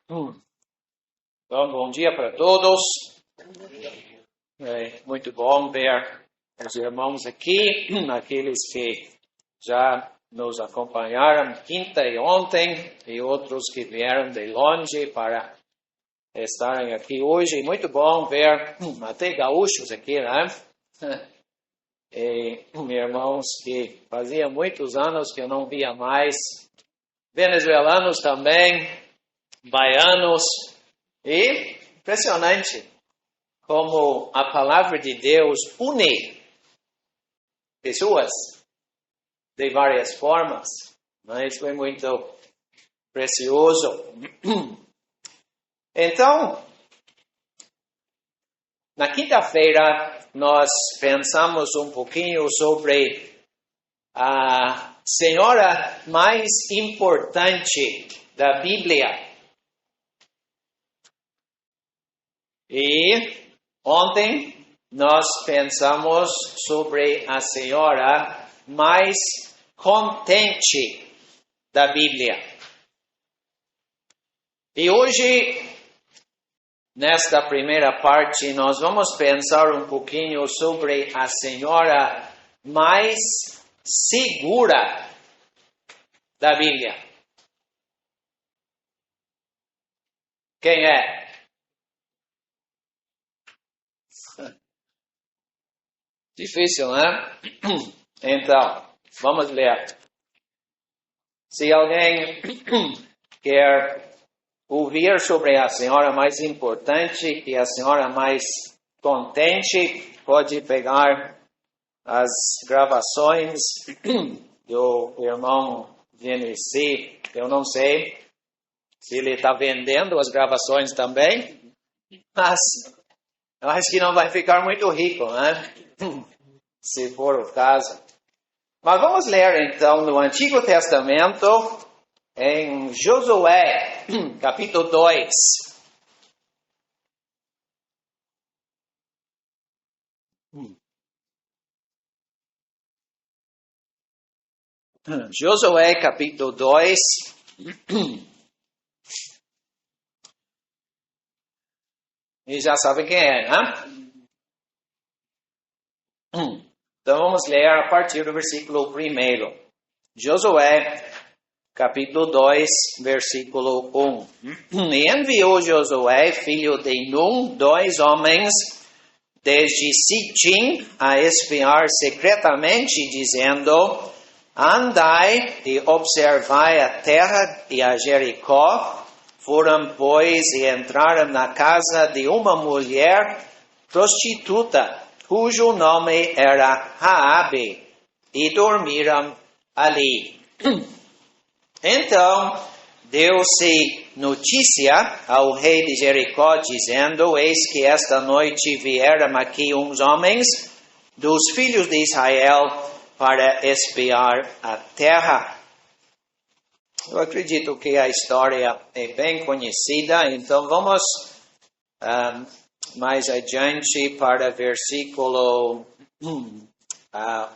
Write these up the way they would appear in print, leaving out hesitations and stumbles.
Então, bom dia para todos. É muito bom ver os irmãos aqui, aqueles que já nos acompanharam quinta e ontem, e outros que vieram de longe para estarem aqui hoje. Muito bom ver até gaúchos aqui, né? E irmãos que fazia muitos anos que eu não via mais, venezuelanos também, baianos, e impressionante como a palavra de Deus une pessoas de várias formas, mas foi muito precioso. Então, na quinta-feira, nós pensamos um pouquinho sobre a senhora mais importante da Bíblia. E ontem nós pensamos sobre a senhora mais contente da Bíblia. E hoje, nesta primeira parte, nós vamos pensar um pouquinho sobre a senhora mais segura da Bíblia. Quem é? Difícil, né? Então, vamos ler. Se alguém quer ouvir sobre a senhora mais importante e a senhora mais contente, pode pegar as gravações do irmão VNC. Eu não sei se ele está vendendo as gravações também, mas eu acho que não vai ficar muito rico, né? Se for o caso. Mas vamos ler então no Antigo Testamento, em Josué, capítulo 2. Josué, capítulo 2. E já sabem quem é, né? Então vamos ler a partir do versículo 1. Josué, capítulo 2, versículo 1. E enviou Josué, filho de Nun, 2 homens desde Sitim a espiar secretamente, dizendo: andai e observai a terra e a Jericó. Foram, pois, e entraram na casa de uma mulher prostituta, cujo nome era Raabe, e dormiram ali. Então, deu-se notícia ao rei de Jericó, dizendo: eis que esta noite vieram aqui uns homens dos filhos de Israel para espiar a terra. Eu acredito que a história é bem conhecida, então vamos mais adiante para versículo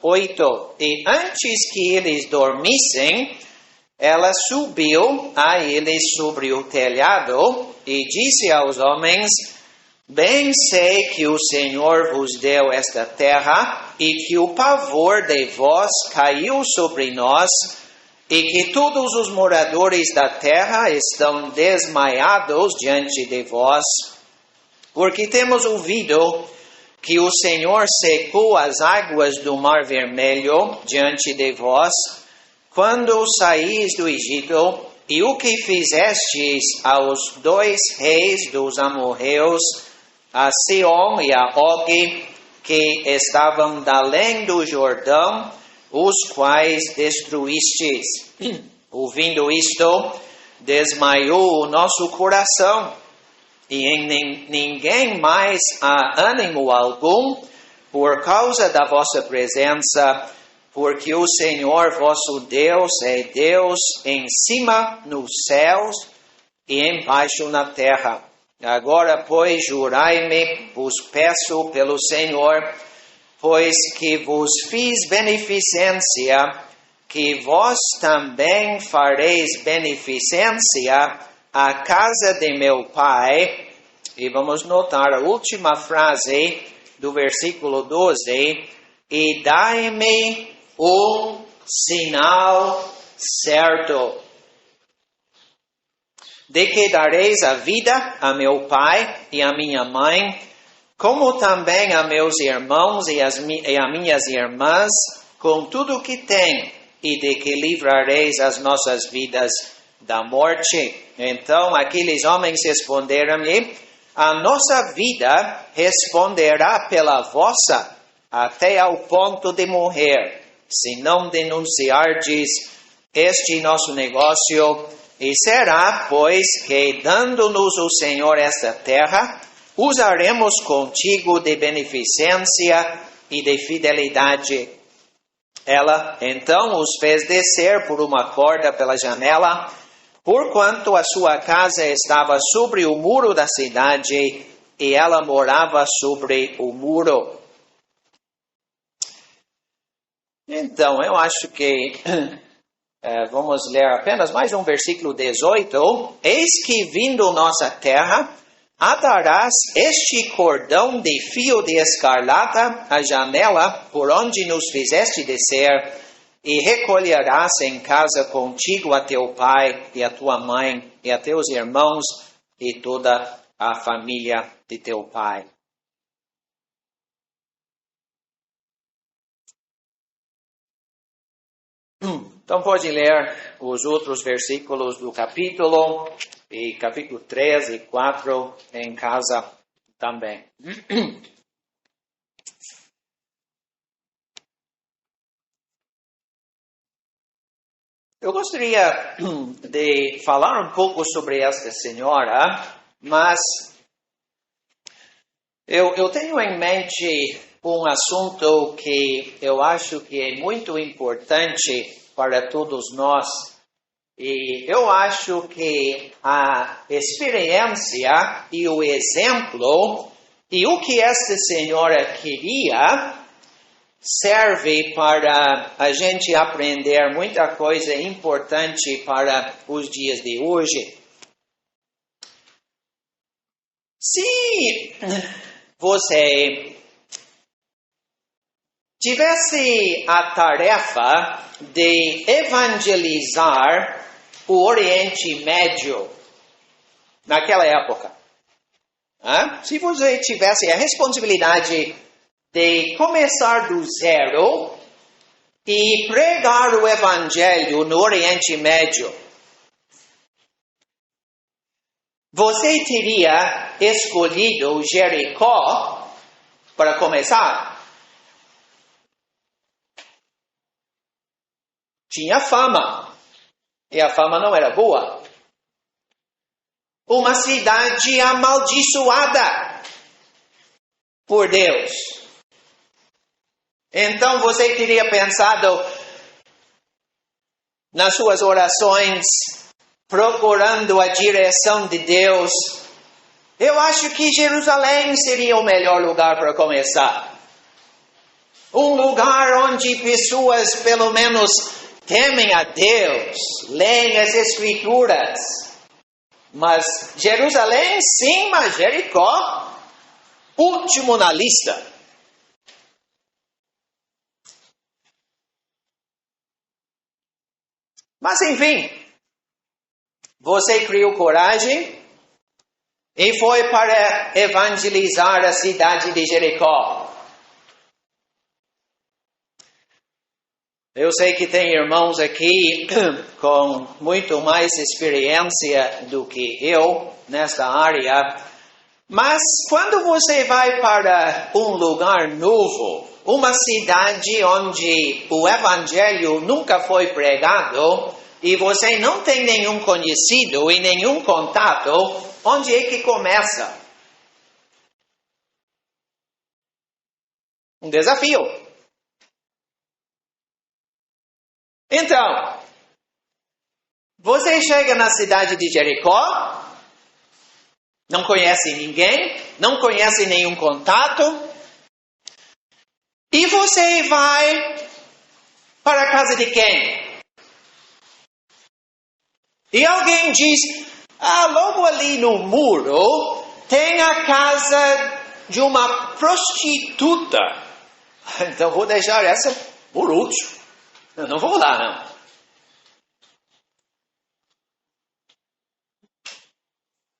8. E antes que eles dormissem, ela subiu a eles sobre o telhado e disse aos homens: bem sei que o Senhor vos deu esta terra e que o pavor de vós caiu sobre nós e que todos os moradores da terra estão desmaiados diante de vós, porque temos ouvido que o Senhor secou as águas do Mar Vermelho diante de vós, quando saís do Egito, e o que fizestes aos 2 reis dos amorreus, a Sihon e a Og, que estavam além do Jordão, os quais destruístes. Ouvindo isto, desmaiou o nosso coração, e em ninguém mais há ânimo algum, por causa da vossa presença, porque o Senhor vosso Deus é Deus em cima nos céus e embaixo na terra. Agora, pois, jurai-me, vos peço pelo Senhor, pois que vos fiz beneficência, que vós também fareis beneficência a casa de meu pai, e vamos notar a última frase do versículo 12, e dai-me um sinal certo, de que dareis a vida a meu pai e a minha mãe, como também a meus irmãos e a minhas irmãs, com tudo o que tem, e de que livrareis as nossas vidas da morte. Então aqueles homens responderam-lhe, a nossa vida responderá pela vossa, até ao ponto de morrer, se não denunciardes este nosso negócio. E será, pois, que dando-nos o Senhor esta terra, usaremos contigo de beneficência e de fidelidade. Ela, então, os fez descer por uma corda pela janela, porquanto a sua casa estava sobre o muro da cidade, e ela morava sobre o muro. Então, eu acho que vamos ler apenas mais um versículo 18. Eis que vindo nossa terra, atarás este cordão de fio de escarlata à janela por onde nos fizeste descer, e recolherás em casa contigo a teu pai e a tua mãe e a teus irmãos e toda a família de teu pai. Então pode ler os outros versículos do capítulo, e capítulo 3 e 4 em casa também. Eu gostaria de falar um pouco sobre esta senhora, mas eu tenho em mente um assunto que eu acho que é muito importante para todos nós. E eu acho que a experiência e o exemplo e o que esta senhora queria serve para a gente aprender muita coisa importante para os dias de hoje. Se você tivesse a tarefa de evangelizar o Oriente Médio naquela época, se você tivesse a responsabilidade de começar do zero e pregar o Evangelho no Oriente Médio, você teria escolhido Jericó para começar? Tinha fama, e a fama não era boa. Uma cidade amaldiçoada por Deus. Então você teria pensado nas suas orações, procurando a direção de Deus. Eu acho que Jerusalém seria o melhor lugar para começar. Um lugar onde pessoas pelo menos temem a Deus, leem as Escrituras. Mas Jerusalém, sim, mas Jericó, último na lista. Mas enfim, você criou coragem e foi para evangelizar a cidade de Jericó. Eu sei que tem irmãos aqui com muito mais experiência do que eu nesta área, mas quando você vai para um lugar novo, uma cidade onde o Evangelho nunca foi pregado, e você não tem nenhum conhecido e nenhum contato, onde é que começa? Um desafio. Então, você chega na cidade de Jericó, não conhece ninguém, não conhece nenhum contato, e você vai para a casa de quem? E alguém diz, logo ali no muro tem a casa de uma prostituta. Então vou deixar essa por último. Eu não vou lá, não.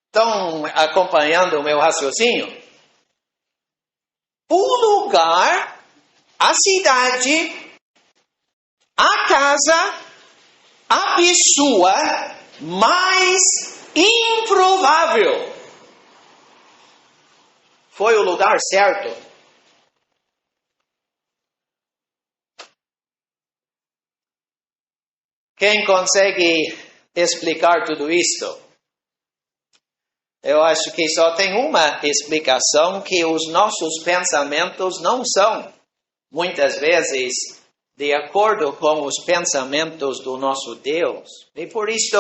Estão acompanhando o meu raciocínio? O lugar, a cidade, a casa, a pessoa mais improvável foi o lugar certo. Quem consegue explicar tudo isto? Eu acho que só tem uma explicação, que os nossos pensamentos não são, muitas vezes, de acordo com os pensamentos do nosso Deus. E por isso,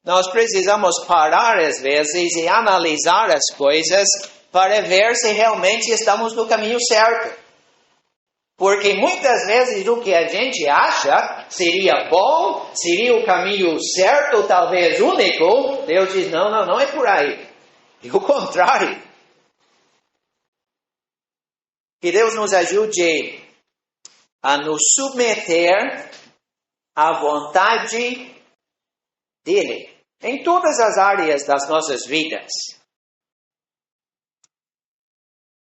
nós precisamos parar às vezes e analisar as coisas para ver se realmente estamos no caminho certo. Porque muitas vezes o que a gente acha seria bom, seria o caminho certo, talvez único, Deus diz, não é por aí. E o contrário. Que Deus nos ajude a nos submeter à vontade dEle, em todas as áreas das nossas vidas.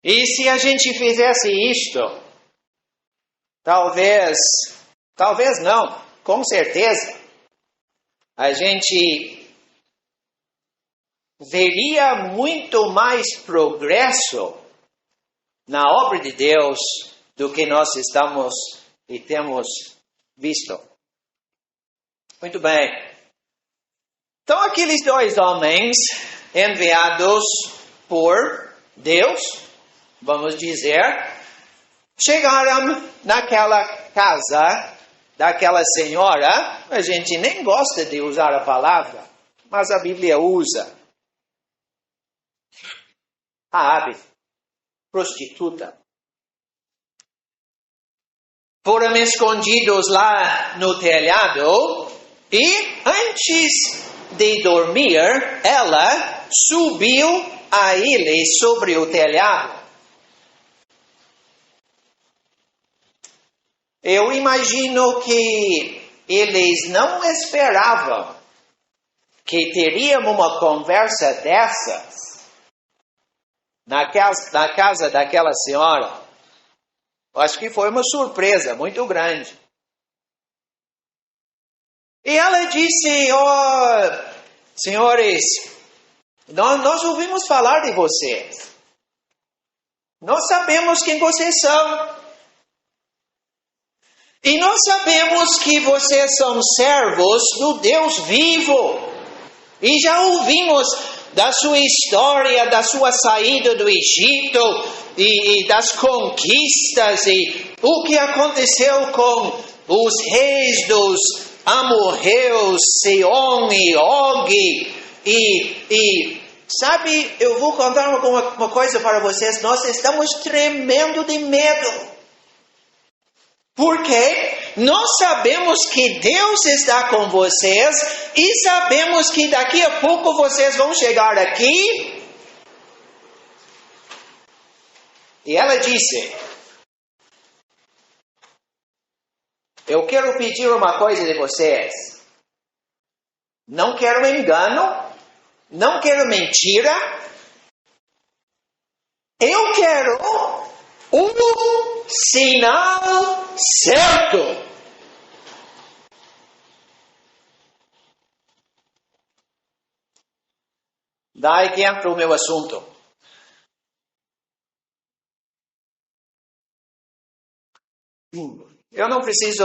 E se a gente fizesse isto, talvez não, com certeza, a gente veria muito mais progresso na obra de Deus do que nós estamos e temos visto. Muito bem. Então, aqueles dois homens enviados por Deus, vamos dizer, chegaram naquela casa daquela senhora. A gente nem gosta de usar a palavra, mas a Bíblia usa. Raabe, prostituta. Foram escondidos lá no telhado e antes de dormir, ela subiu a ele sobre o telhado. Eu imagino que eles não esperavam que teríamos uma conversa dessas na casa daquela senhora. Acho que foi uma surpresa muito grande. E ela disse, senhores, nós ouvimos falar de vocês. Nós sabemos quem vocês são. E nós sabemos que vocês são servos do Deus vivo. E já ouvimos da sua história, da sua saída do Egito e das conquistas e o que aconteceu com os reis dos amorreus, Sihon e Og. E sabe, eu vou contar uma coisa para vocês. Nós estamos tremendo de medo. Porque nós sabemos que Deus está com vocês e sabemos que daqui a pouco vocês vão chegar aqui. E ela disse, eu quero pedir uma coisa de vocês. Não quero engano, não quero mentira. Eu quero um sinal certo. Daí que entra o meu assunto. Eu não preciso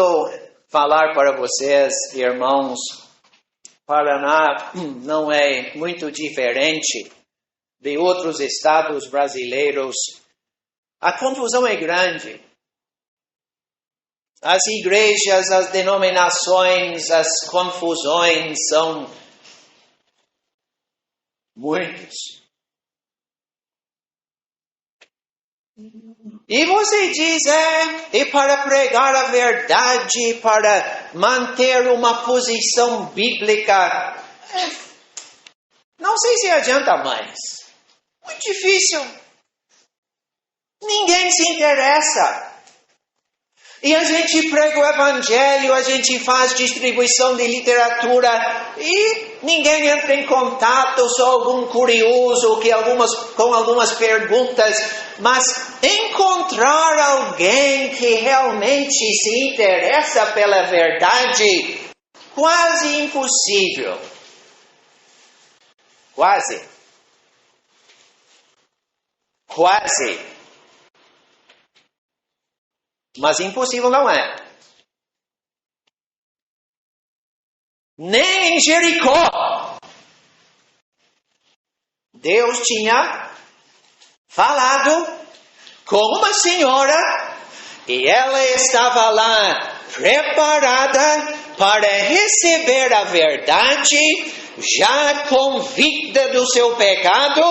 falar para vocês, irmãos, Paraná não é muito diferente de outros estados brasileiros. A confusão é grande. As igrejas, as denominações, as confusões são muitas. E você diz, e para pregar a verdade, para manter uma posição bíblica, Não sei se adianta mais. Muito difícil. Ninguém se interessa. E a gente prega o evangelho, a gente faz distribuição de literatura e ninguém entra em contato, só algum curioso com algumas perguntas. Mas encontrar alguém que realmente se interessa pela verdade, quase impossível. Quase. Mas impossível não é. Nem em Jericó. Deus tinha falado com uma senhora e ela estava lá preparada para receber a verdade, já convicta do seu pecado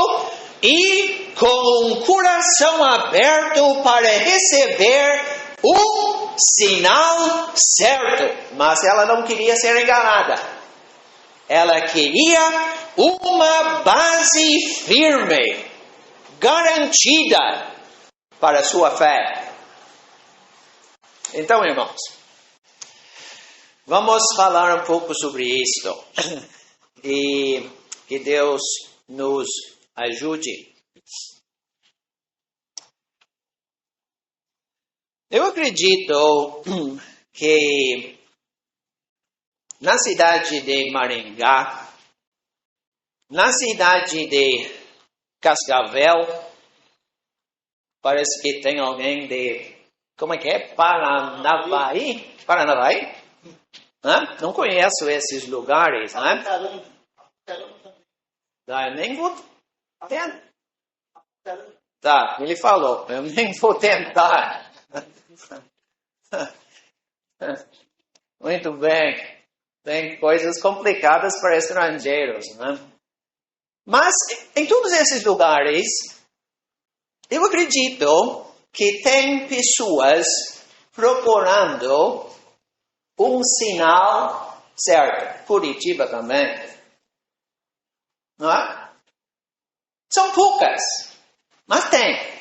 e com um coração aberto para receber um sinal certo. Mas ela não queria ser enganada. Ela queria uma base firme, garantida para a sua fé. Então, irmãos, vamos falar um pouco sobre isto. E que Deus nos ajude. Eu acredito que na cidade de Maringá, na cidade de Cascavel, parece que tem alguém de, como é que é? Paranavaí? Paranavaí? Hã? Não conheço esses lugares, né? Eu nem vou tentar. Tá, ele falou, eu nem vou tentar. Muito bem. Tem coisas complicadas para estrangeiros, né? Mas em todos esses lugares, eu acredito que tem pessoas procurando um sinal certo. Curitiba também. Não é? São poucas, mas tem.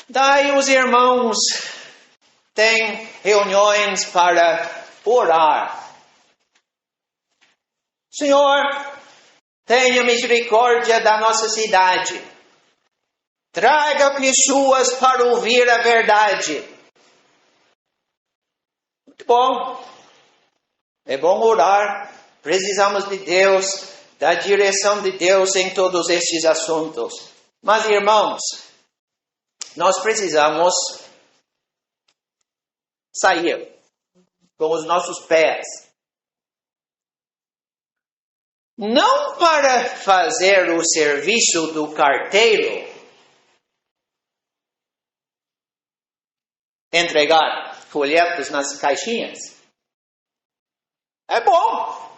Daí os irmãos têm reuniões para orar. Senhor, tenha misericórdia da nossa cidade. Traga pessoas para ouvir a verdade. Muito bom. É bom orar. Precisamos de Deus, da direção de Deus em todos estes assuntos. Mas, irmãos, nós precisamos sair com os nossos pés. Não para fazer o serviço do carteiro, entregar folhetos nas caixinhas. É bom.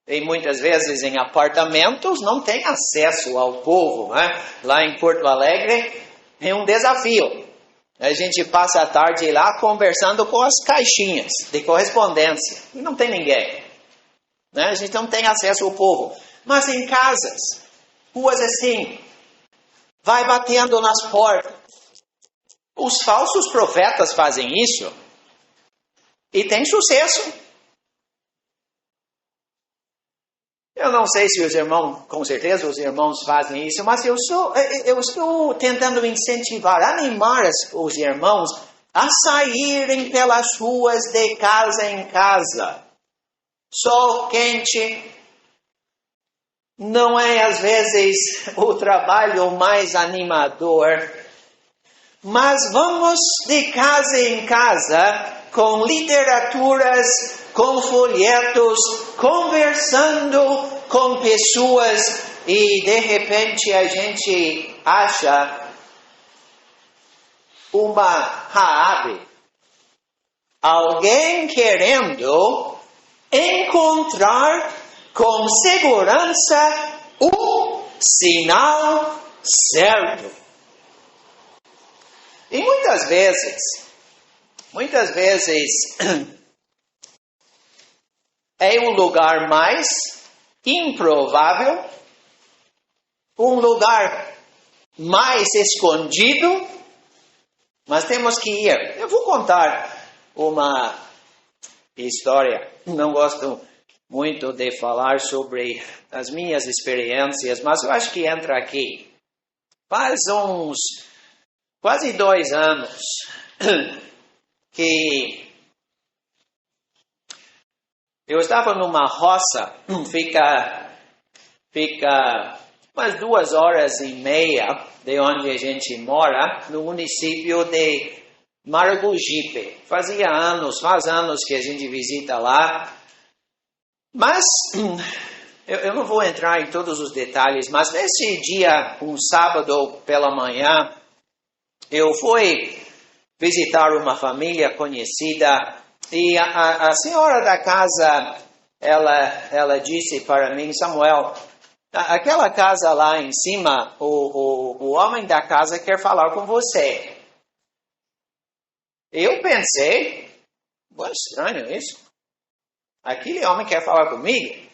E muitas vezes em apartamentos não tem acesso ao povo, né? Lá em Porto Alegre é um desafio. A gente passa a tarde lá conversando com as caixinhas de correspondência. E não tem ninguém. Né? A gente não tem acesso ao povo. Mas em casas, ruas assim, vai batendo nas portas. Os falsos profetas fazem isso. E tem sucesso. Eu não sei se os irmãos, com certeza os irmãos fazem isso, mas eu estou tentando incentivar, animar os irmãos a saírem pelas ruas de casa em casa. Sol quente não é às vezes o trabalho mais animador, mas vamos de casa em casa com literaturas, com folhetos, conversando com pessoas e de repente a gente acha uma Raabe, alguém querendo encontrar com segurança um sinal certo. E muitas vezes é o lugar mais improvável, um lugar mais escondido, mas temos que ir. Eu vou contar uma história. Não gosto muito de falar sobre as minhas experiências, mas eu acho que entra aqui. Faz uns quase 2 anos que eu estava numa roça, fica umas 2h30 de onde a gente mora, no município de Maragogipe. Faz anos que a gente visita lá. Mas, eu não vou entrar em todos os detalhes, mas nesse dia, um sábado pela manhã, eu fui visitar uma família conhecida e a senhora da casa, ela disse para mim, Samuel, aquela casa lá em cima, o homem da casa quer falar com você. Eu pensei, estranho isso. Aquele homem quer falar comigo.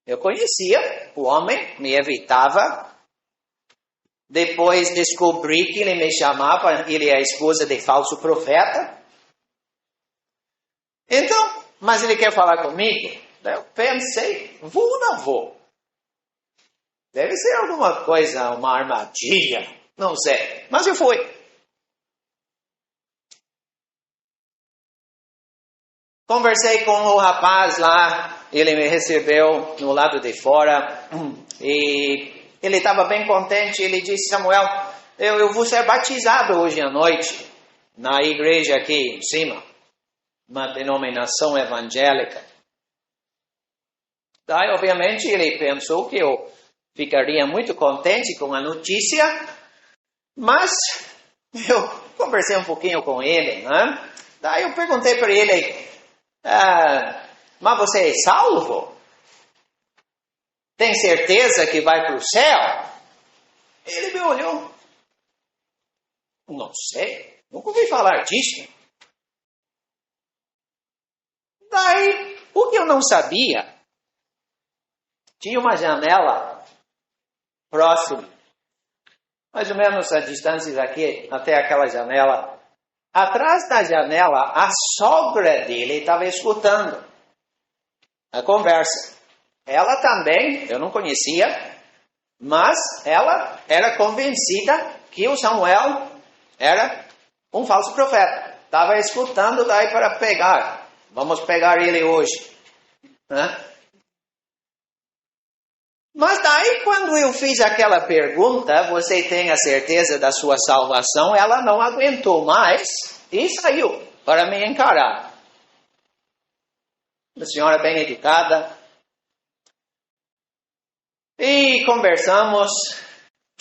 Eu conhecia o homem, me evitava. Depois descobri que ele me chamava, ele é a esposa de falso profeta. Então, mas ele quer falar comigo? Eu pensei, vou ou não vou? Deve ser alguma coisa, uma armadilha, não sei. Mas eu fui. Conversei com o rapaz lá, ele me recebeu no lado de fora e ele estava bem contente. Ele disse, Samuel, eu vou ser batizado hoje à noite na igreja aqui em cima, uma denominação evangélica. Daí, obviamente, ele pensou que eu ficaria muito contente com a notícia, mas eu conversei um pouquinho com ele, né? Daí eu perguntei para ele, mas você é salvo? Tem certeza que vai para o céu? Ele me olhou. Não sei, nunca ouvi falar disso. Daí, o que eu não sabia, tinha uma janela próxima, mais ou menos a distância daqui até aquela janela. Atrás da janela, a sogra dele estava escutando a conversa. Ela também, eu não conhecia, mas ela era convencida que o Samuel era um falso profeta. Estava escutando daí para pegar. Vamos pegar ele hoje. Né? Mas daí, quando eu fiz aquela pergunta, você tem a certeza da sua salvação? Ela não aguentou mais e saiu para me encarar. Uma senhora bem educada. E conversamos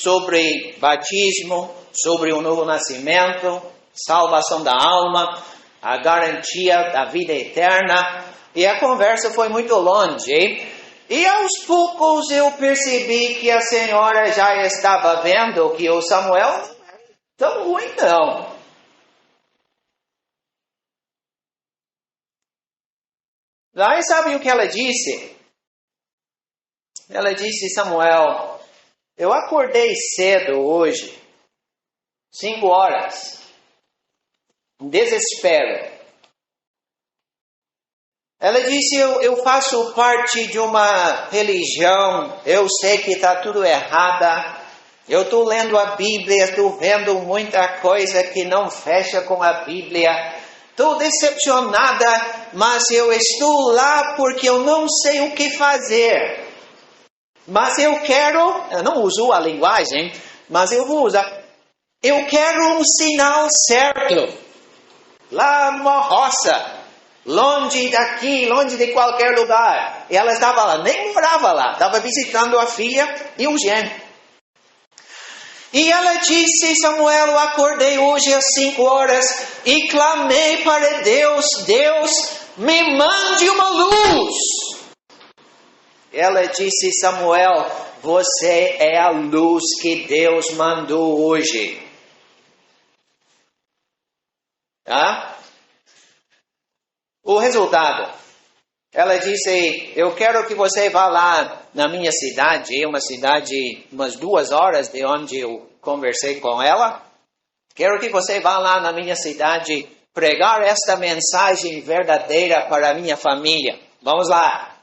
sobre batismo, sobre o novo nascimento, salvação da alma, a garantia da vida eterna. E a conversa foi muito longe. E aos poucos eu percebi que a senhora já estava vendo que o Samuel não era tão ruim, não. Daí sabe o que ela disse? Ela disse, Samuel, eu acordei cedo hoje, 5 horas, em desespero. Ela disse, eu faço parte de uma religião, eu sei que está tudo errada, eu estou lendo a Bíblia, estou vendo muita coisa que não fecha com a Bíblia, estou decepcionada, mas eu estou lá porque eu não sei o que fazer. Mas eu não uso a linguagem, mas eu vou usar, eu quero um sinal certo, lá numa roça. Longe daqui, longe de qualquer lugar. E ela estava lá, nem morava lá. Estava visitando a filha e o genro. E ela disse, Samuel, eu acordei hoje às 5 horas e clamei para Deus, Deus, me mande uma luz. Ela disse, Samuel, você é a luz que Deus mandou hoje. Tá? O resultado, ela disse, eu quero que você vá lá na minha cidade, uma cidade umas 2 horas de onde eu conversei com ela. Quero que você vá lá na minha cidade pregar esta mensagem verdadeira para a minha família. Vamos lá.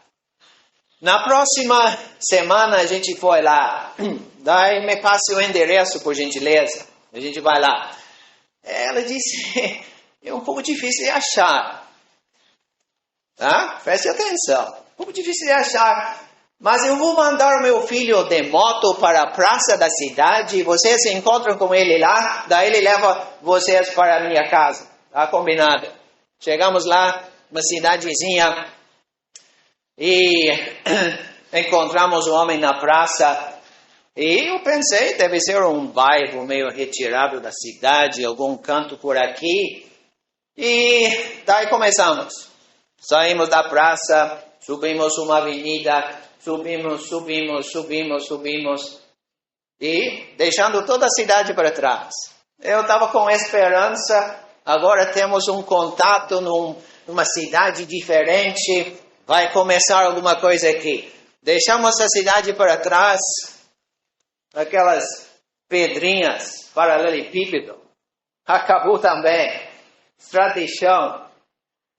Na próxima semana a gente foi lá. Daí me passe o endereço, por gentileza. A gente vai lá. Ela disse, é um pouco difícil de achar. Tá? Preste atenção. Um pouco difícil de achar. Mas eu vou mandar o meu filho de moto para a praça da cidade. Vocês se encontram com ele lá. Daí ele leva vocês para a minha casa. Tá combinado. Chegamos lá, uma cidadezinha. E encontramos o homem na praça. E eu pensei, deve ser um bairro meio retirado da cidade, algum canto por aqui. E daí começamos. Saímos da praça, subimos uma avenida, subimos. E deixando toda a cidade para trás. Eu estava com esperança, agora temos um contato numa cidade diferente, vai começar alguma coisa aqui. Deixamos a cidade para trás, aquelas pedrinhas, paralelepípedo, acabou também, estrada de chão,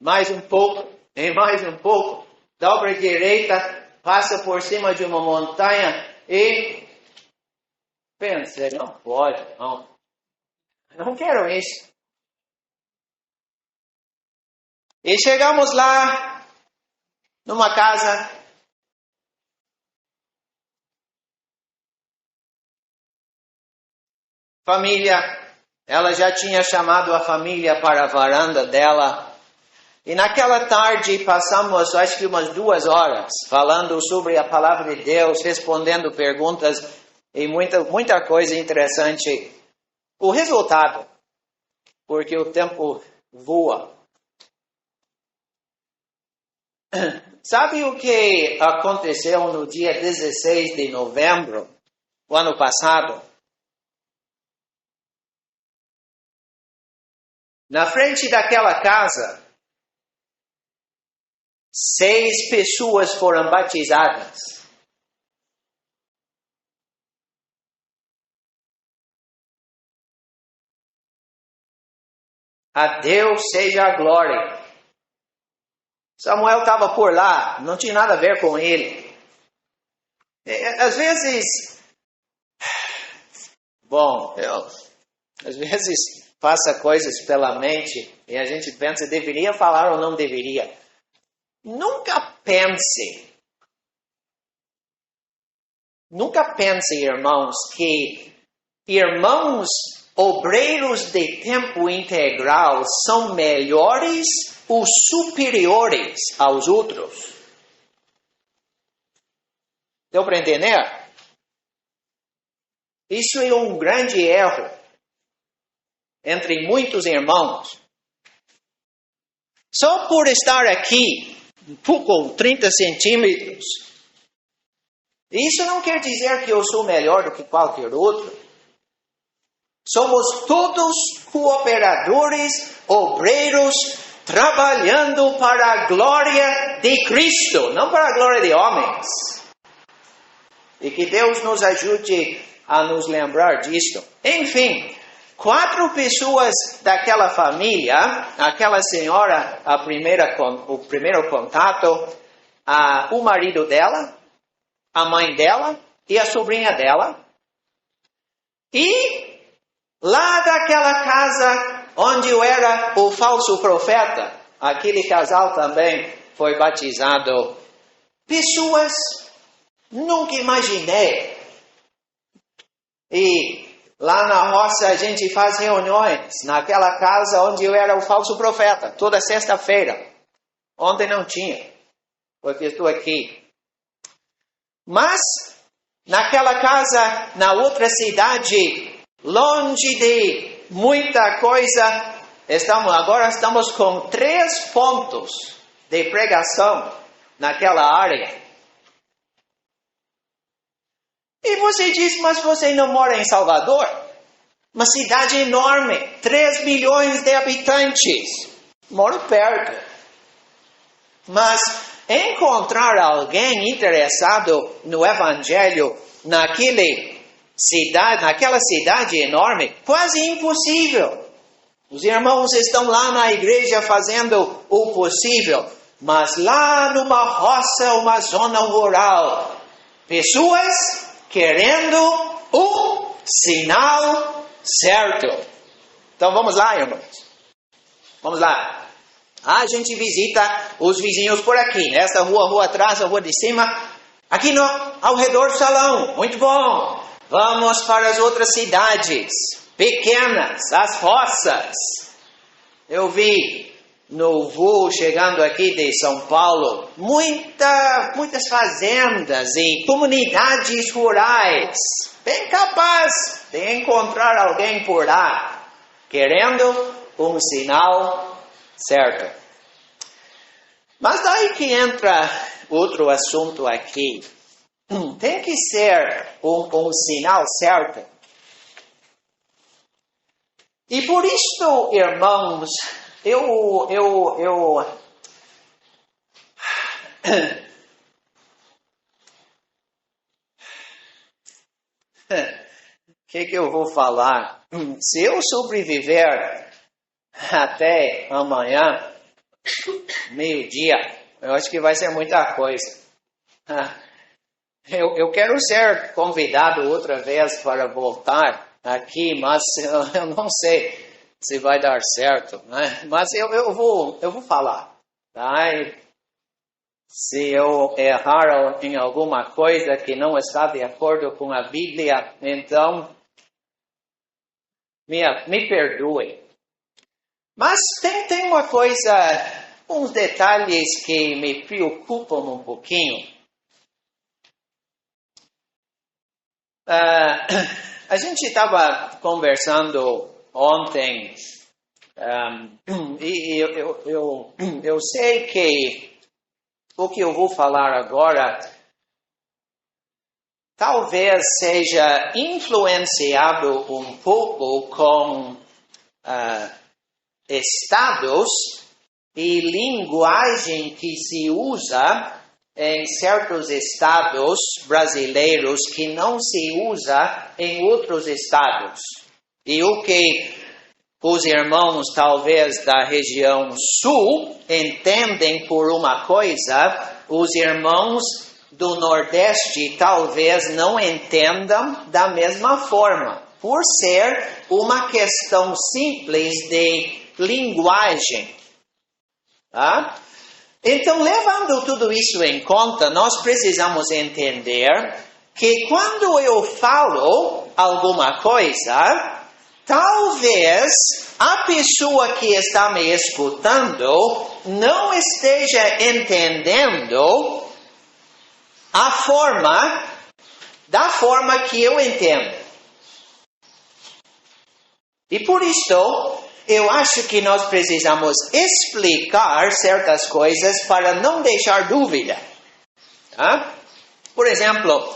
mais um pouco. E mais um pouco, dobra à direita, passa por cima de uma montanha e pensa, não pode, não quero isso. E chegamos lá, numa casa, família, ela já tinha chamado a família para a varanda dela. E naquela tarde passamos, acho que umas 2 horas, falando sobre a palavra de Deus, respondendo perguntas e muita coisa interessante. O resultado, porque o tempo voa. Sabe o que aconteceu no dia 16 de novembro, o ano passado? Na frente daquela casa, 6 pessoas foram batizadas. A Deus seja a glória. Samuel estava por lá, não tinha nada a ver com ele. Às vezes, às vezes passa coisas pela mente e a gente pensa, deveria falar ou não deveria. Nunca pense, irmãos, que irmãos obreiros de tempo integral são melhores ou superiores aos outros. Deu para entender? Isso é um grande erro entre muitos irmãos. Só por estar aqui, um pouco 30 centímetros, isso não quer dizer que eu sou melhor do que qualquer outro. Somos todos cooperadores, obreiros, trabalhando para a glória de Cristo, não para a glória de homens. E que Deus nos ajude a nos lembrar disto. Enfim, 4 pessoas daquela família, aquela senhora, o primeiro contato, o marido dela, a mãe dela e a sobrinha dela. E lá daquela casa onde eu era o falso profeta, aquele casal também foi batizado. Pessoas nunca imaginei. E lá na roça a gente faz reuniões naquela casa onde eu era o falso profeta, toda sexta-feira. Ontem não tinha, porque estou aqui. Mas naquela casa, na outra cidade, longe de muita coisa, agora estamos com 3 pontos de pregação naquela área. E você diz, mas você não mora em Salvador? Uma cidade enorme, 3 milhões de habitantes. Moro perto. Mas encontrar alguém interessado no Evangelho naquela cidade enorme, quase impossível. Os irmãos estão lá na igreja fazendo o possível, mas lá numa roça, uma zona rural, pessoas querendo um sinal certo. Então vamos lá, irmãos. Vamos lá. A gente visita os vizinhos por aqui, nessa rua atrás, a rua de cima, aqui ao redor do salão. Muito bom. Vamos para as outras cidades pequenas, as roças. Eu vi no voo chegando aqui de São Paulo, muitas fazendas e comunidades rurais. Bem capaz de encontrar alguém por lá, querendo um sinal certo. Mas daí que entra outro assunto aqui. Tem que ser um sinal certo. E por isso, irmãos, eu que eu vou falar? Se eu sobreviver até amanhã, meio-dia, eu acho que vai ser muita coisa. Eu quero ser convidado outra vez para voltar aqui, mas eu não sei se vai dar certo, né? Mas eu vou falar, tá? E se eu errar em alguma coisa que não está de acordo com a Bíblia, então me perdoe. Mas tem uma coisa, uns detalhes que me preocupam um pouquinho. A gente estava conversando ontem e eu sei que o que eu vou falar agora talvez seja influenciado um pouco com estados e linguagem que se usa em certos estados brasileiros que não se usa em outros estados. E o que os irmãos talvez da região sul entendem por uma coisa, os irmãos do Nordeste talvez não entendam da mesma forma, por ser uma questão simples de linguagem. Tá? Então, levando tudo isso em conta, nós precisamos entender que quando eu falo alguma coisa, talvez a pessoa que está me escutando não esteja entendendo da forma que eu entendo. E por isso, eu acho que nós precisamos explicar certas coisas para não deixar dúvida. Tá? Por exemplo,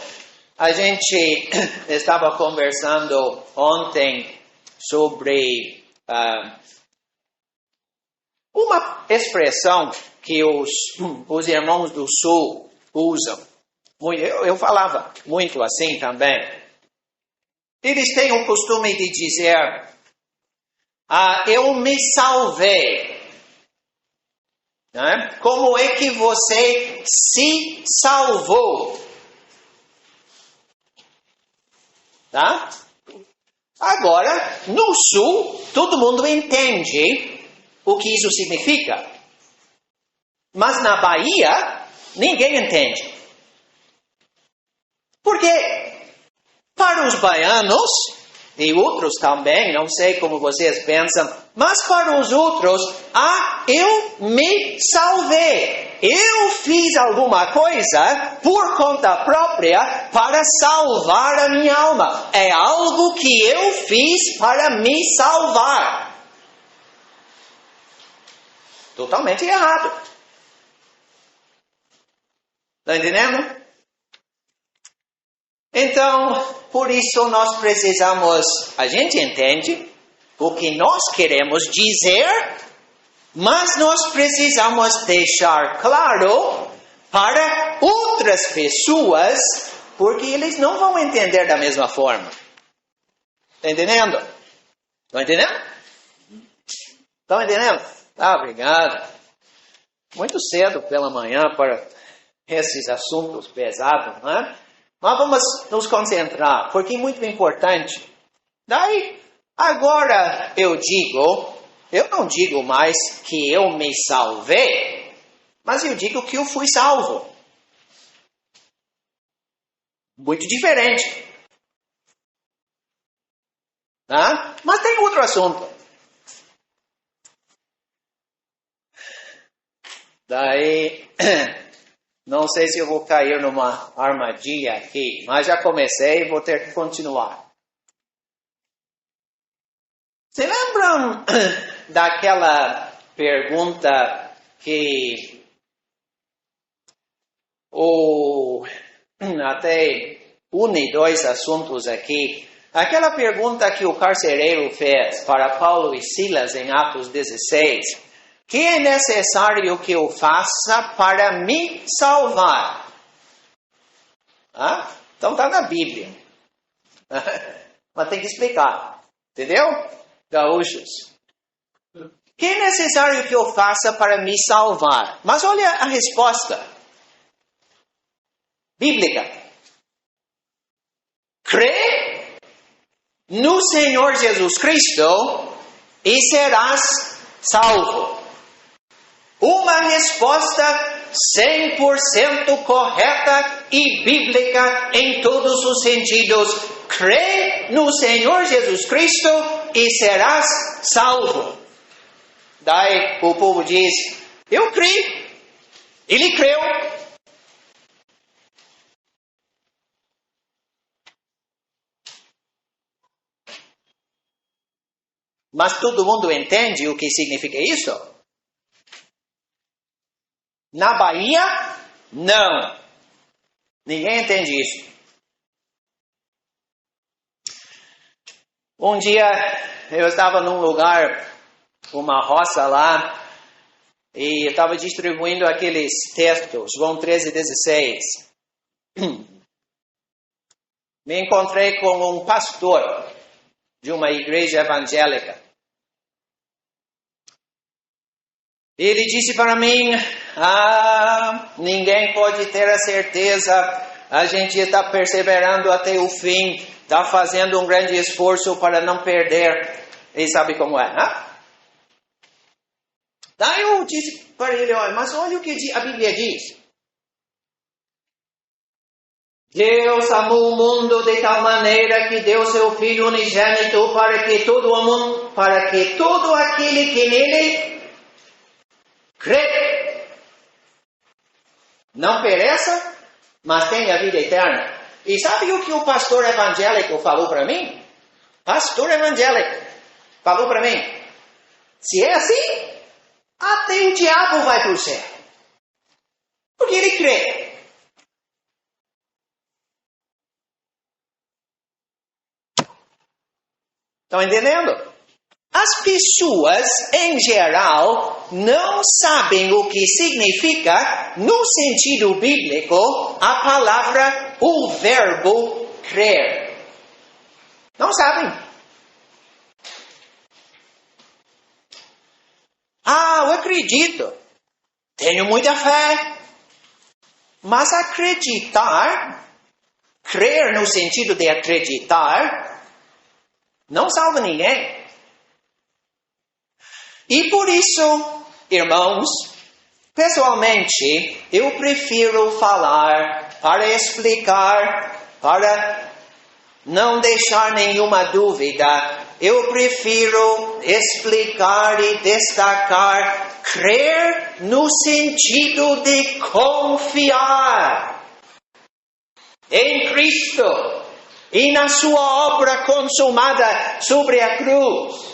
a gente estava conversando ontem sobre uma expressão que os irmãos do Sul usam. Eu falava muito assim também. Eles têm o costume de dizer... eu me salvei. Né? Como é que você se salvou? Tá? Agora, no Sul, todo mundo entende o que isso significa. Mas na Bahia, ninguém entende. Porque para os baianos... e outros também, não sei como vocês pensam, mas para os outros, eu me salvei. Eu fiz alguma coisa por conta própria para salvar a minha alma. É algo que eu fiz para me salvar. Totalmente errado. Está entendendo? Então, por isso nós precisamos, a gente entende o que nós queremos dizer, mas nós precisamos deixar claro para outras pessoas, porque eles não vão entender da mesma forma. Está entendendo? Estão entendendo? Estão entendendo? Ah, obrigado. Muito cedo pela manhã para esses assuntos pesados, né? Mas vamos nos concentrar, porque é muito importante. Daí, agora eu não digo mais que eu me salvei, mas eu digo que eu fui salvo. Muito diferente. Tá? Mas tem outro assunto. Daí, não sei se eu vou cair numa armadilha aqui, mas já comecei e vou ter que continuar. Se lembram daquela pergunta que até une dois assuntos aqui? Aquela pergunta que o carcereiro fez para Paulo e Silas em Atos 16. Que é necessário que eu faça para me salvar? Então está na Bíblia. Mas tem que explicar. Entendeu? Gaúchos. Que é necessário que eu faça para me salvar? Mas olha a resposta. Bíblica. Crê no Senhor Jesus Cristo e serás salvo. Uma resposta 100% correta e bíblica em todos os sentidos. Crê no Senhor Jesus Cristo e serás salvo. Daí o povo diz, eu criei. Ele creu. Mas todo mundo entende o que significa isso? Na Bahia, não. Ninguém entende isso. Um dia eu estava num lugar, uma roça lá, e eu estava distribuindo aqueles textos, João 13:16. Me encontrei com um pastor de uma igreja evangélica. Ele disse para mim, ninguém pode ter a certeza, a gente está perseverando até o fim, está fazendo um grande esforço para não perder. E sabe como é, Daí eu disse para ele, mas olha o que a Bíblia diz. Deus amou o mundo de tal maneira que deu seu Filho unigênito para que todo aquele que nele crê, não pereça, mas tenha vida eterna. E sabe o que o pastor evangélico falou para mim? Pastor evangélico falou para mim, se é assim, até o diabo vai para o céu. Porque ele crê. Estão entendendo? As pessoas, em geral, não sabem o que significa, no sentido bíblico, a palavra, o verbo crer. Não sabem. Eu acredito. Tenho muita fé. Mas acreditar, crer no sentido de acreditar, não salva ninguém. E por isso, irmãos, pessoalmente, eu prefiro falar para explicar, para não deixar nenhuma dúvida. Eu prefiro explicar e destacar, crer no sentido de confiar em Cristo e na sua obra consumada sobre a cruz.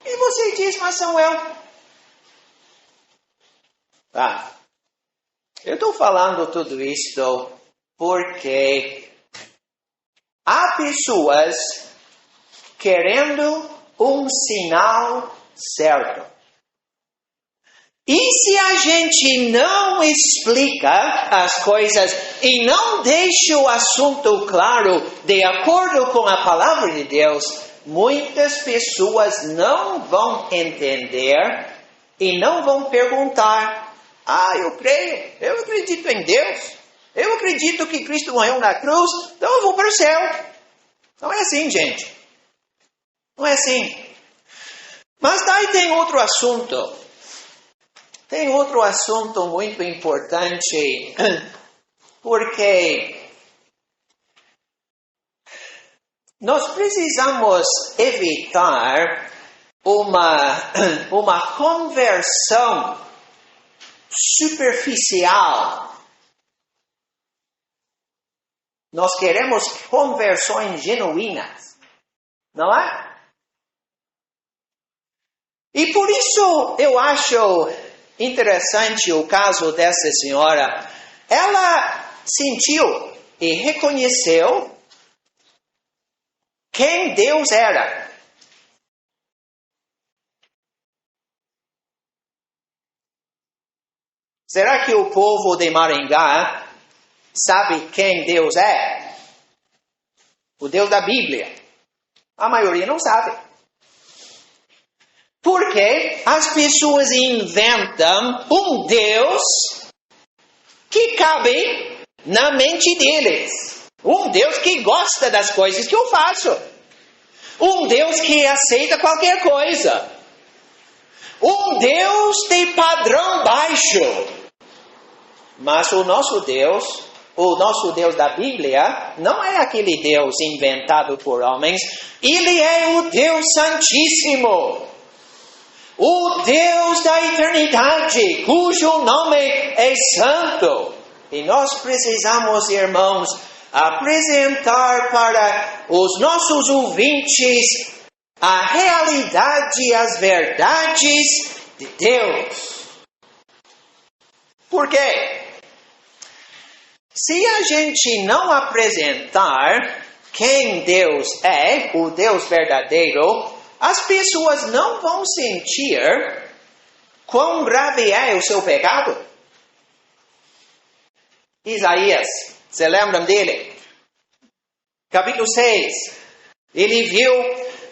E você diz, mas Samuel, eu estou falando tudo isto porque há pessoas querendo um sinal certo. E se a gente não explica as coisas e não deixa o assunto claro de acordo com a palavra de Deus, muitas pessoas não vão entender e não vão perguntar: eu creio, eu acredito em Deus, eu acredito que Cristo morreu na cruz, então eu vou para o céu. Não é assim, gente. Não é assim. Mas daí tem outro assunto. Tem outro assunto muito importante, porque nós precisamos evitar uma conversão superficial. Nós queremos conversões genuínas, não é? E por isso eu acho interessante o caso dessa senhora. Ela sentiu e reconheceu quem Deus era. Será que o povo de Maringá sabe quem Deus é? O Deus da Bíblia. A maioria não sabe. Porque as pessoas inventam um Deus que cabe na mente deles. Um Deus que gosta das coisas que eu faço. Um Deus que aceita qualquer coisa. Um Deus de padrão baixo. Mas o nosso Deus da Bíblia, não é aquele Deus inventado por homens. Ele é o Deus Santíssimo. O Deus da eternidade, cujo nome é santo. E nós precisamos, irmãos, apresentar para os nossos ouvintes a realidade e as verdades de Deus. Por quê? Se a gente não apresentar quem Deus é, o Deus verdadeiro, as pessoas não vão sentir quão grave é o seu pecado. Isaías, você lembram dele? Capítulo 6. Ele viu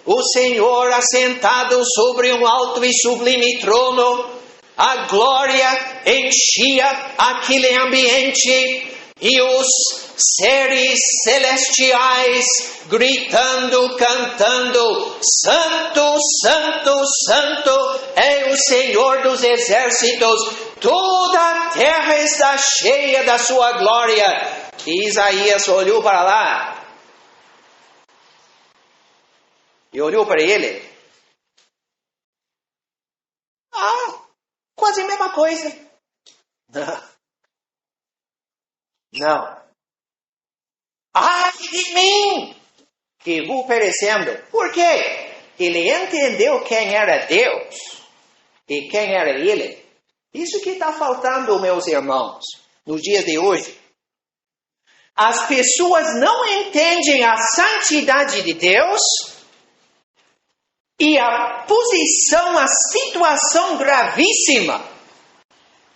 o Senhor assentado sobre um alto e sublime trono. A glória enchia aquele ambiente e os seres celestiais gritando, cantando: Santo, Santo, Santo é o Senhor dos exércitos, toda a terra está cheia da sua glória. E Isaías olhou para lá e olhou para ele. Quase a mesma coisa. Não. Ai de mim, que vou perecendo. Por quê? Ele entendeu quem era Deus e quem era ele. Isso que está faltando, meus irmãos, nos dias de hoje. As pessoas não entendem a santidade de Deus e a posição, a situação gravíssima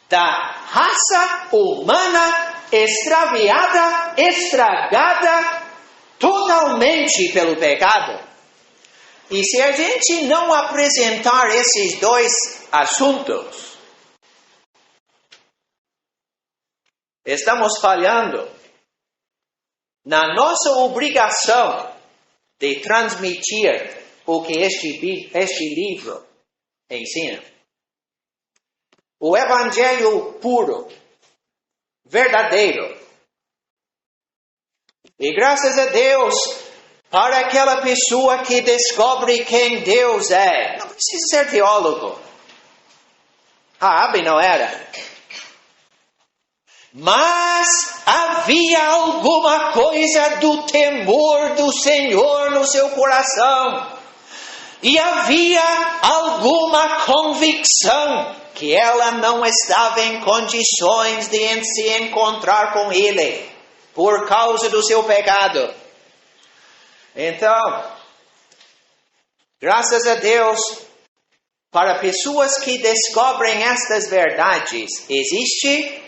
da raça humana extraviada, estragada totalmente pelo pecado. E se a gente não apresentar esses dois assuntos, estamos falhando na nossa obrigação de transmitir o que este livro ensina. O Evangelho puro, verdadeiro. E graças a Deus, para aquela pessoa que descobre quem Deus é. Não precisa ser teólogo. Raabe não era. Mas havia alguma coisa do temor do Senhor no seu coração. E havia alguma convicção que ela não estava em condições de se encontrar com Ele por causa do seu pecado. Então, graças a Deus, para pessoas que descobrem estas verdades, existe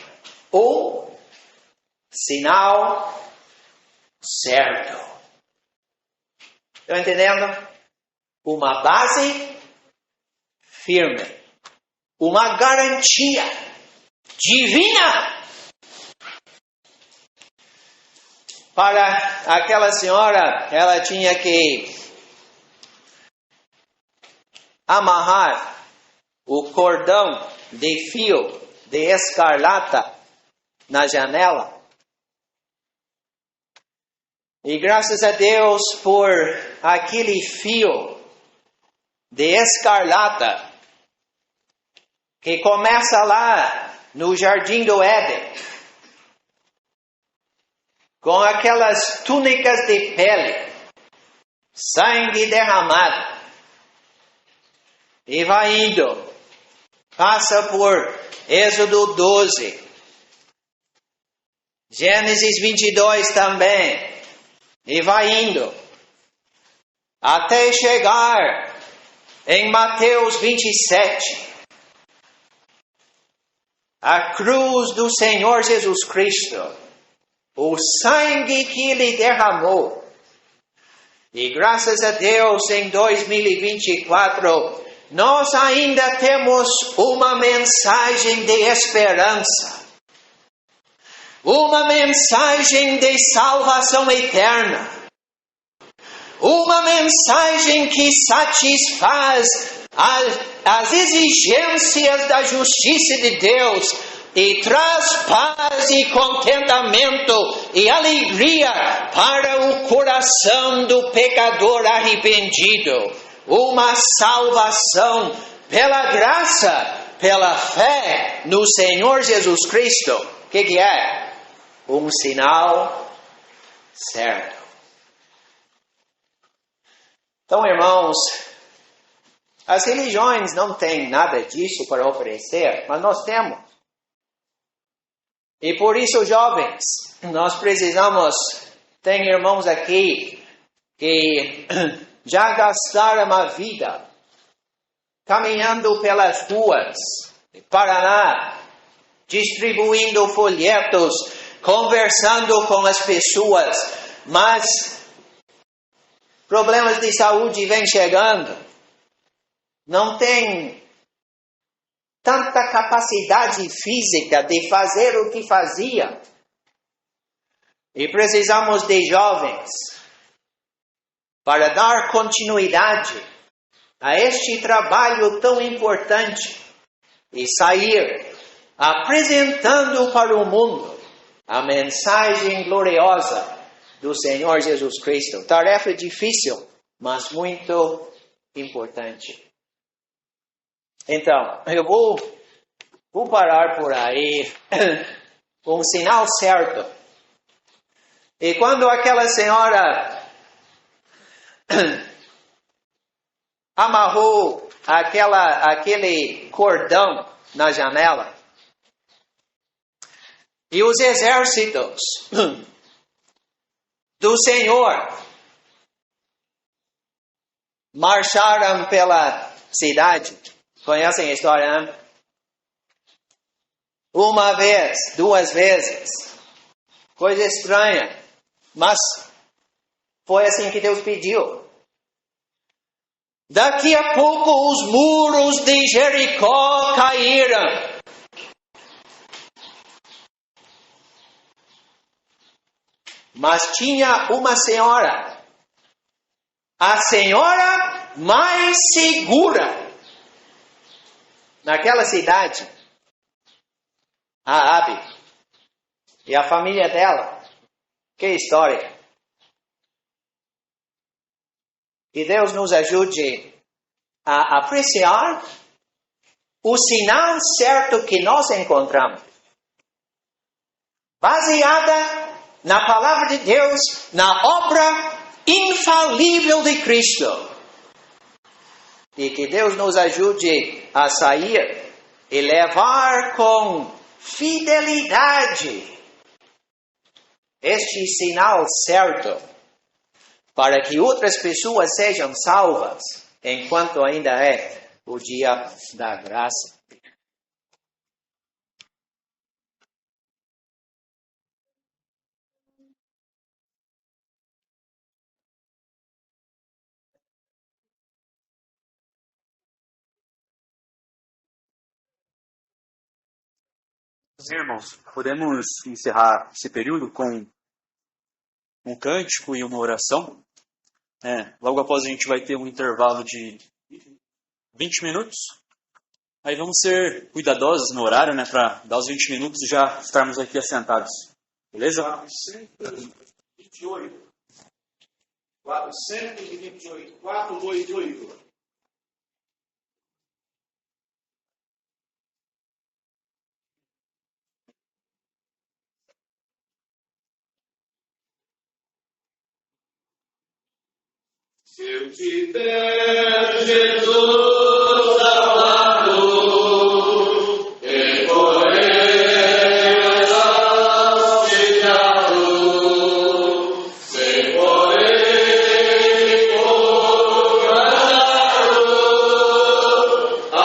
o sinal certo. Estão entendendo? Uma base firme. Uma garantia divina. Para aquela senhora, ela tinha que amarrar o cordão de fio de escarlata na janela. E graças a Deus por aquele fio de escarlata que começa lá no Jardim do Éden, com aquelas túnicas de pele, sangue derramado, e vai indo, passa por Êxodo 12, Gênesis 22 também, e vai indo, até chegar em Mateus 27, a cruz do Senhor Jesus Cristo, o sangue que Ele derramou. E graças a Deus, em 2024, nós ainda temos uma mensagem de esperança. Uma mensagem de salvação eterna. Uma mensagem que satisfaz as exigências da justiça de Deus e traz paz e contentamento e alegria para o coração do pecador arrependido. Uma salvação pela graça, pela fé no Senhor Jesus Cristo. O que é? Um sinal certo. Então, irmãos, as religiões não têm nada disso para oferecer, mas nós temos. E por isso, jovens, nós precisamos, tem irmãos aqui que já gastaram a vida caminhando pelas ruas de Paraná, distribuindo folhetos, conversando com as pessoas, mas problemas de saúde vêm chegando, não tem tanta capacidade física de fazer o que fazia. E precisamos de jovens para dar continuidade a este trabalho tão importante e sair apresentando para o mundo a mensagem gloriosa do Senhor Jesus Cristo. Tarefa difícil, mas muito importante. Então, eu vou parar por aí com um sinal certo. E quando aquela senhora amarrou aquele cordão na janela, e os exércitos do Senhor marcharam pela cidade. Conhecem a história, né? Uma vez, duas vezes. Coisa estranha. Mas foi assim que Deus pediu. Daqui a pouco os muros de Jericó caíram. Mas tinha uma senhora. A senhora mais segura naquela cidade, Raabe, e a família dela. Que história! Que Deus nos ajude a apreciar o sinal certo que nós encontramos, baseada na palavra de Deus, na obra infalível de Cristo. E que Deus nos ajude a sair e levar com fidelidade este sinal certo para que outras pessoas sejam salvas enquanto ainda é o dia da graça. Irmãos, podemos encerrar esse período com um cântico e uma oração. Logo após a gente vai ter um intervalo de 20 minutos. Aí vamos ser cuidadosos no horário, para dar os 20 minutos e já estarmos aqui assentados. Beleza? 428. 428. Se eu tiver Jesus ao lado, e por ele auxiliado, se por ele governado, a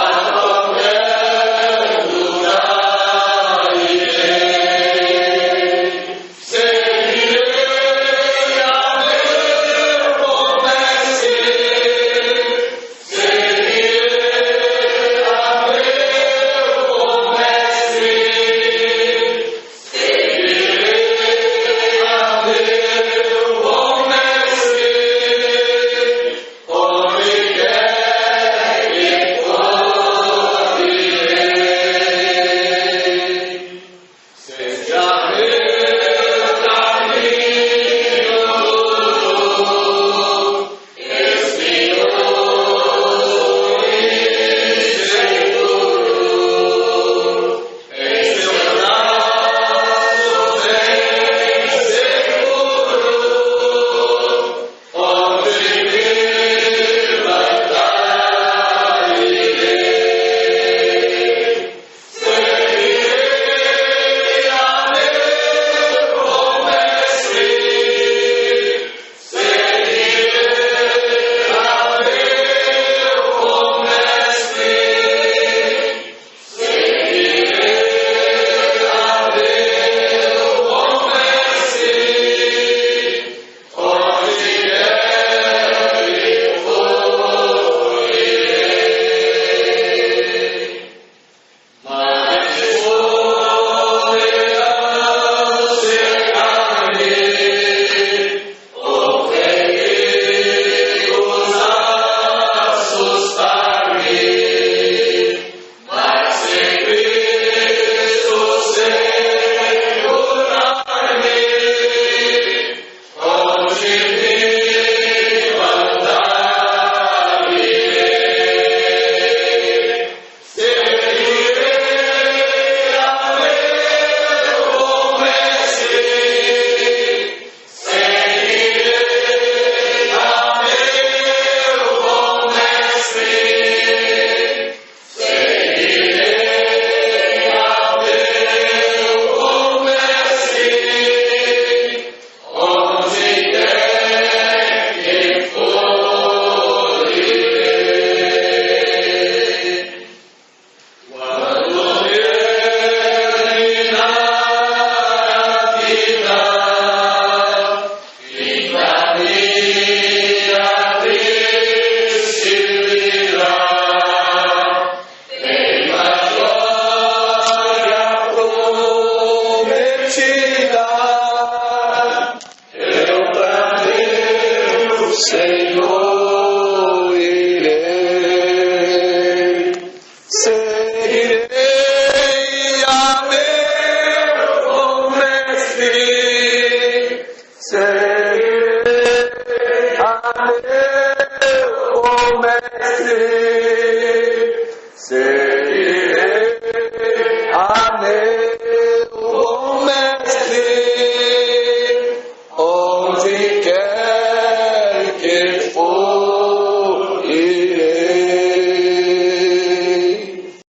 qualquer lugar irei, seguirei a meu bom mestre. Seguirei a meu mestre.